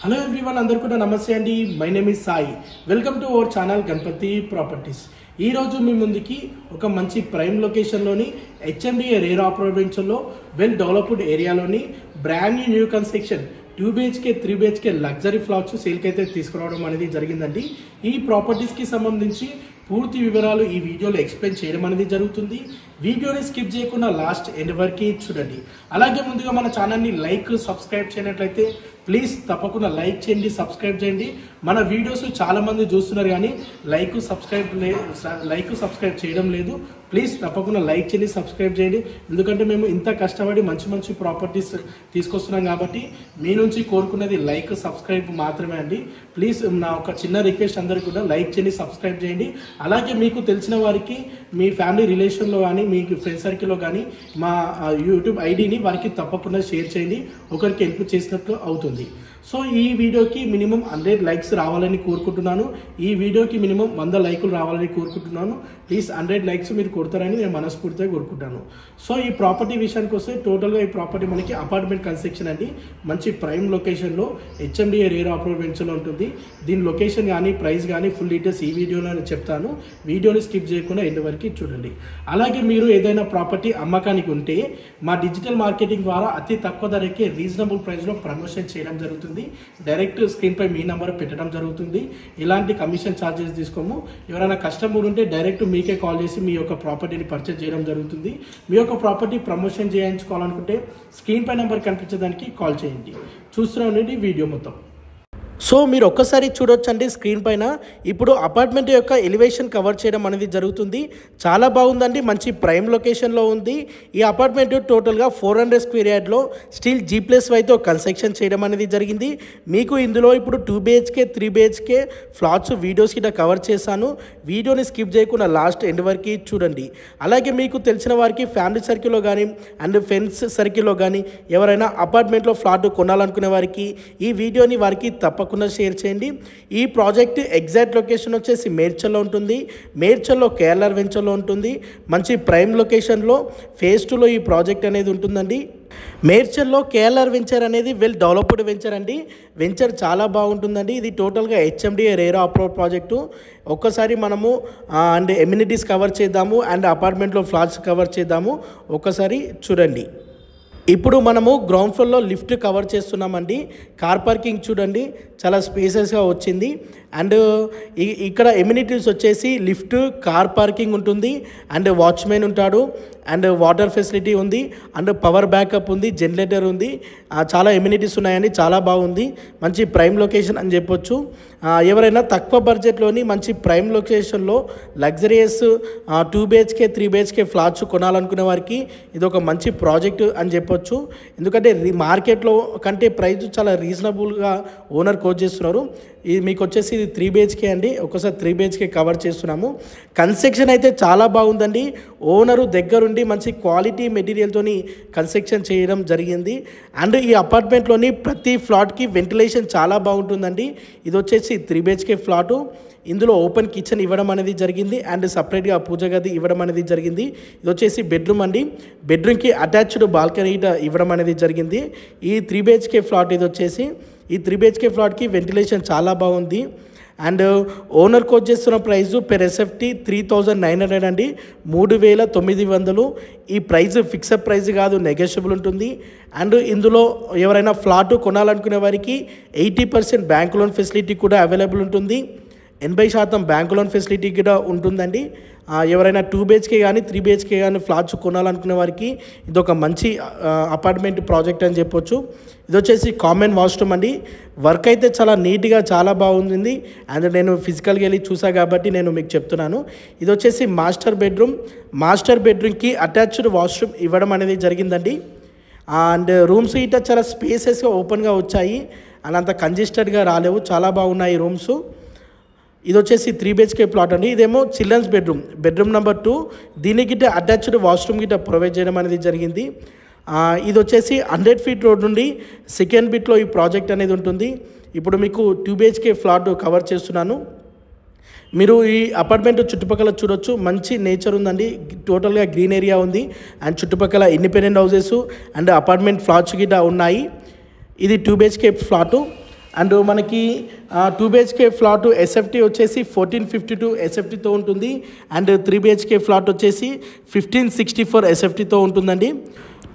Hello everyone, అందరూ కూడా నమస్తే అండి. My name is Sai. Welcome to our channel Ganapathi properties. ఈ రోజు మీ ముందుకి ఒక మంచి ప్రైమ్ లొకేషన్లోని హెచ్ఎండిఏ రేర్ అపార్ట్మెంట్స్లో వెల్ డెవలప్డ్ ఏరియాలోని brand new construction 2 BHK 3 BHK luxury flats సేల్కి అయితే తీసుకురావడం అనేది జరిగిందండి. ఈ ప్రాపర్టీస్కి సంబంధించి పూర్తి వివరాలు ఈ వీడియోలో ఎక్స్ప్లెయిన్ చేయడం అనేది జరుగుతుంది. వీడియోని స్కిప్ చేయకుండా లాస్ట్ ఎండ్ వరకు చూడండి. అలాగే ముందుగా మన ఛానల్ని లైక్ సబ్స్క్రైబ్ చేయనట్లయితే ప్లీజ్ తప్పకుండా లైక్ చేయండి, సబ్స్క్రైబ్ చేయండి. మన వీడియోస్ చాలా మంది చూస్తున్నారు కానీ లైక్ సబ్స్క్రైబ్ చేయడం లేదు. ప్లీజ్ తప్పకుండా లైక్ చేయండి, సబ్స్క్రైబ్ చేయండి. ఎందుకంటే మేము ఇంత కష్టపడి మంచి ప్రాపర్టీస్ తీసుకొస్తున్నాం కాబట్టి మీ నుంచి కోరుకున్నది లైక్ సబ్స్క్రైబ్ మాత్రమే అండి. ప్లీజ్ నా ఒక చిన్న రిక్వెస్ట్ అందరికీ కూడా లైక్ చేయండి, సబ్స్క్రైబ్ చేయండి. అలాగే మీకు తెలిసిన వారికి మీ ఫ్యామిలీ రిలేషన్లో కానీ మీకు ఫ్రెండ్ సర్కిల్లో కానీ మా యూట్యూబ్ ఐడిని వారికి తప్పకుండా షేర్ చేయండి. ఒకరికి హెల్ప్ చేసినట్లు అవుతుంది. సో ఈ వీడియోకి మినిమం 100 లైక్స్ రావాలని కోరుకుంటున్నాను. ఈ వీడియోకి మినిమం 100 లైకులు రావాలని కోరుకుంటున్నాను. ప్లీజ్ 100 లైక్స్ మీరు కొడతారని నేను మనస్ఫూర్తిగా కోరుకుంటాను. సో ఈ ప్రాపర్టీ విషయానికి వస్తే టోటల్గా ఈ ప్రాపర్టీ మనకి అపార్ట్మెంట్ కన్స్ట్రక్షన్ అండి. మంచి ప్రైమ్ లొకేషన్లో హెచ్ఎండిఏ రేర్ అపార్ట్మెంట్స్లో ఉంటుంది. దీని లొకేషన్ కానీ ప్రైస్ కానీ ఫుల్ డీటెయిల్స్ ఈ వీడియోలో నేను చెప్తాను. వీడియోని స్కిప్ చేయకుండా ఎండ్ వరకు చూడండి. అలాగే మీరు ఏదైనా ప్రాపర్టీ అమ్మకానికి ఉంటే మా డిజిటల్ మార్కెటింగ్ ద్వారా అతి తక్కువ ధరకే రీజనబుల్ ప్రైస్లో ప్రమోషన్ చేయడం జరుగుతుంది. డైరెక్ట్ స్క్రీన్ పై మీ నంబర్ పెట్టడం జరుగుతుంది. ఇలాంటి కమిషన్ ఛార్జెస్ తీసుకోము. ఎవరైనా కస్టమర్ ఉంటే డైరెక్ట్ మీకే కాల్ చేసి మీ యొక్క ప్రాపర్టీని పర్చేజ్ చేయడం జరుగుతుంది. మీ యొక్క ప్రాపర్టీ ప్రమోషన్ చేయించుకోవాలనుకుంటే స్క్రీన్ పై నెంబర్ కనిపించడానికి కాల్ చేయండి. చూస్తున్నానండి వీడియో మొత్తం. సో మీరు ఒక్కసారి చూడొచ్చండి స్క్రీన్ పైన. ఇప్పుడు అపార్ట్మెంట్ యొక్క ఎలివేషన్ కవర్ చేయడం అనేది జరుగుతుంది. చాలా బాగుందండి, మంచి ప్రైమ్ లొకేషన్లో ఉంది. ఈ అపార్ట్మెంట్ టోటల్గా 400 స్క్వేర్ యార్డ్లో స్టీల్ G+Y కన్స్ట్రక్షన్ చేయడం అనేది జరిగింది. మీకు ఇందులో ఇప్పుడు 2 BHK 3 BHK ఫ్లాట్స్ వీడియోస్ కింద కవర్ చేశాను. వీడియోని స్కిప్ చేయకుండా లాస్ట్ ఎండ్ వరకు చూడండి. అలాగే మీకు తెలిసిన వారికి ఫ్యామిలీ సర్కిల్లో కానీ అండ్ ఫ్రెండ్స్ సర్కిల్లో కానీ ఎవరైనా అపార్ట్మెంట్లో ఫ్లాట్ కొనాలనుకునే వారికి ఈ వీడియోని వారికి తప్పకుండా షేర్ చేయండి. ఈ ప్రాజెక్ట్ ఎగ్జాక్ట్ లొకేషన్ వచ్చేసి మేడ్చల్లో ఉంటుంది. మేడ్చల్లో KLR వెంచర్లో ఉంటుంది. మంచి ప్రైమ్ లొకేషన్లో ఫేజ్ 2లో ఈ ప్రాజెక్ట్ అనేది ఉంటుందండి. మేడ్చల్లో KLR వెంచర్ అనేది వెల్ డెవలప్డ్ వెంచర్ అండి. వెంచర్ చాలా బాగుంటుందండి. ఇది టోటల్గా హెచ్ఎండిఏ రేర్ అప్రోచ్ ప్రాజెక్టు. ఒక్కసారి మనము అండ్ ఎమ్యూనిటీస్ కవర్ చేద్దాము అండ్ అపార్ట్మెంట్లో ఫ్లాట్స్ కవర్ చేద్దాము. ఒక్కసారి చూడండి. ఇప్పుడు మనము గ్రౌండ్ ఫ్లోర్లో లిఫ్ట్ కవర్ చేస్తున్నామండి. కార్ పార్కింగ్ చూడండి, చాలా స్పేసెస్గా వచ్చింది. అండ్ ఇక్కడ ఎమ్యూనిటీస్ వచ్చేసి లిఫ్ట్, కార్ పార్కింగ్ ఉంటుంది అండ్ వాచ్మెన్ ఉంటాడు అండ్ వాటర్ ఫెసిలిటీ ఉంది అండ్ పవర్ బ్యాకప్ ఉంది, జనరేటర్ ఉంది. చాలా ఎమ్యూనిటీస్ ఉన్నాయండి, చాలా బాగుంది. మంచి ప్రైమ్ లొకేషన్ అని చెప్పొచ్చు. ఎవరైనా తక్కువ బడ్జెట్లోని మంచి ప్రైమ్ లొకేషన్లో లగ్జరియస్ 2 BHK 3 BHK ఫ్లాట్స్ కొనాలనుకునే వారికి ఇది ఒక మంచి ప్రాజెక్ట్ అని చెప్పొచ్చు. ఎందుకంటే మార్కెట్లో కంటే ప్రైస్ చాలా రీజనబుల్గా ఓనర్ కోట్ చేస్తున్నారు. ఇది మీకు వచ్చేసి ఇది 3 BHK అండి. ఒకసారి 3 BHK కవర్ చేస్తున్నాము. కన్స్ట్రక్షన్ అయితే చాలా బాగుందండి. ఓనరు దగ్గరుండి మంచి క్వాలిటీ మెటీరియల్తోని కన్స్ట్రక్షన్ చేయడం జరిగింది. అండ్ ఈ అపార్ట్మెంట్లోని ప్రతి ఫ్లాట్కి వెంటిలేషన్ చాలా బాగుంటుందండి. ఇది వచ్చేసి 3 BHK ఫ్లాటు. ఇందులో ఓపెన్ కిచెన్ ఇవ్వడం అనేది జరిగింది అండ్ సపరేట్గా పూజ గది ఇవ్వడం అనేది జరిగింది. ఇది వచ్చేసి బెడ్రూమ్ అండి. బెడ్రూమ్కి అటాచ్డ్ బాల్కనీ ఇవ్వడం అనేది జరిగింది. ఈ 3 BHK ఫ్లాట్ ఇది వచ్చేసి ఈ 3 BHK ఫ్లాట్కి వెంటిలేషన్ చాలా బాగుంది. అండ్ ఓనర్ కోట్ చేస్తున్న ప్రైస్ పెర్ SFT 3900 అండి, 3900. ఈ ప్రైస్ ఫిక్స్డ్ ప్రైస్ కాదు, నెగోషియబుల్ ఉంటుంది. అండ్ ఇందులో ఎవరైనా ఫ్లాట్ కొనాలనుకునే వారికి 80% బ్యాంక్ లోన్ ఫెసిలిటీ కూడా అవైలబుల్ ఉంటుంది. 80% బ్యాంక్ లోన్ ఫెసిలిటీ కూడా ఉంటుందండి. ఎవరైనా 2 BHK కానీ 3 BHK కానీ ఫ్లాట్స్ కొనాలనుకునే వారికి ఇది ఒక మంచి అపార్ట్మెంట్ ప్రాజెక్ట్ అని చెప్పొచ్చు. ఇది వచ్చేసి కామన్ వాష్రూమ్ అండి. వర్క్ అయితే చాలా నీట్గా చాలా బాగుంది. అండ్ నేను ఫిజికల్గా వెళ్ళి చూసా కాబట్టి నేను మీకు చెప్తున్నాను. ఇది వచ్చేసి మాస్టర్ బెడ్రూమ్. మాస్టర్ బెడ్రూమ్కి అటాచ్డ్ వాష్రూమ్ ఇవ్వడం అనేది జరిగిందండి. అండ్ రూమ్స్ ఇట్లా చాలా స్పేసెస్గా ఓపెన్గా వచ్చాయి అండ్ అంత కంజెస్టెడ్గా రాలేవు, చాలా బాగున్నాయి రూమ్స్. ఇది వచ్చేసి 3 BHK ప్లాట్ అండి. ఇదేమో చిల్డ్రన్స్ బెడ్రూమ్ నెంబర్ 2. దీనికి గిట్ట అటాచ్డ్ వాష్రూమ్ గిట్ట ప్రొవైడ్ చేయడం అనేది జరిగింది. ఇది వచ్చేసి 100 ఫీట్ రోడ్ నుండి సెకండ్ బిట్లో ఈ ప్రాజెక్ట్ అనేది ఉంటుంది. ఇప్పుడు మీకు 2 BHK ఫ్లాట్ కవర్ చేస్తున్నాను. మీరు ఈ అపార్ట్మెంట్ చుట్టుపక్కల చూడొచ్చు, మంచి నేచర్ ఉందండి. టోటల్గా గ్రీన్ ఏరియా ఉంది అండ్ చుట్టుపక్కల independent houses and apartment flats గిట్ట ఉన్నాయి. ఇది 2 BHK ఫ్లాటు. అండ్ మనకి 2 BHK ఫ్లాట్ ఎస్ఎఫ్టీ వచ్చేసి 1452 ఎస్ఎఫ్టీతో ఉంటుంది. అండ్ 3 BHK ఫ్లాట్ వచ్చేసి 1564 ఎస్ఎఫ్టీతో ఉంటుందండి.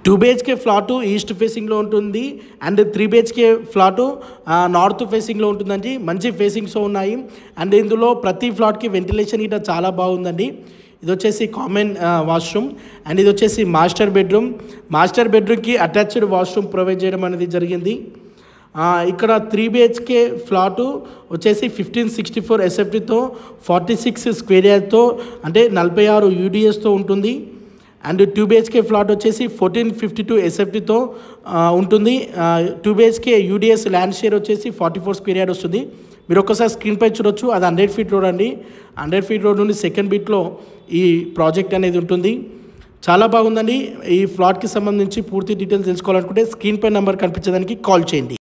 2 BHK ఫ్లాటు ఈస్ట్ ఫేసింగ్లో ఉంటుంది. అండ్ 3 BHK ఫ్లాటు నార్త్ ఫేసింగ్లో ఉంటుందండి. మంచి ఫేసింగ్స్ ఉన్నాయి. అండ్ ఇందులో ప్రతి ఫ్లాట్కి వెంటిలేషన్ ఇట చాలా బాగుందండి. ఇది వచ్చేసి కామన్ వాష్రూమ్. అండ్ ఇది వచ్చేసి మాస్టర్ బెడ్రూమ్. మాస్టర్ బెడ్రూమ్కి అటాచ్డ్ వాష్రూమ్ ప్రొవైడ్ చేయడం అనేది జరిగింది. ఇక్కడ 3 BHK ఫ్లాటు వచ్చేసి 1564 ఎస్ఎఫ్టీతో 46 స్క్వేర్ యార్డ్తో అంటే 46 UDSతో ఉంటుంది. అండ్ 2 BHK ఫ్లాట్ వచ్చేసి 1452 ఎస్ఎఫ్టీతో ఉంటుంది. 2 BHK UDS ల్యాండ్ షేర్ వచ్చేసి 44 స్క్వేర్ యార్డ్ వస్తుంది. మీరు ఒక్కసారి స్క్రీన్ పై చూడొచ్చు, అది 100 ఫీట్ రోడ్ అండి. 100 ఫీట్ రోడ్ నుండి సెకండ్ బిట్లో ఈ ప్రాజెక్ట్ అనేది ఉంటుంది. చాలా బాగుందండి. ఈ ఫ్లాట్కి సంబంధించి పూర్తి డీటెయిల్స్ తెలుసుకోవాలనుకుంటే స్క్రీన్ పై నెంబర్ కనిపించడానికి కాల్ చేయండి.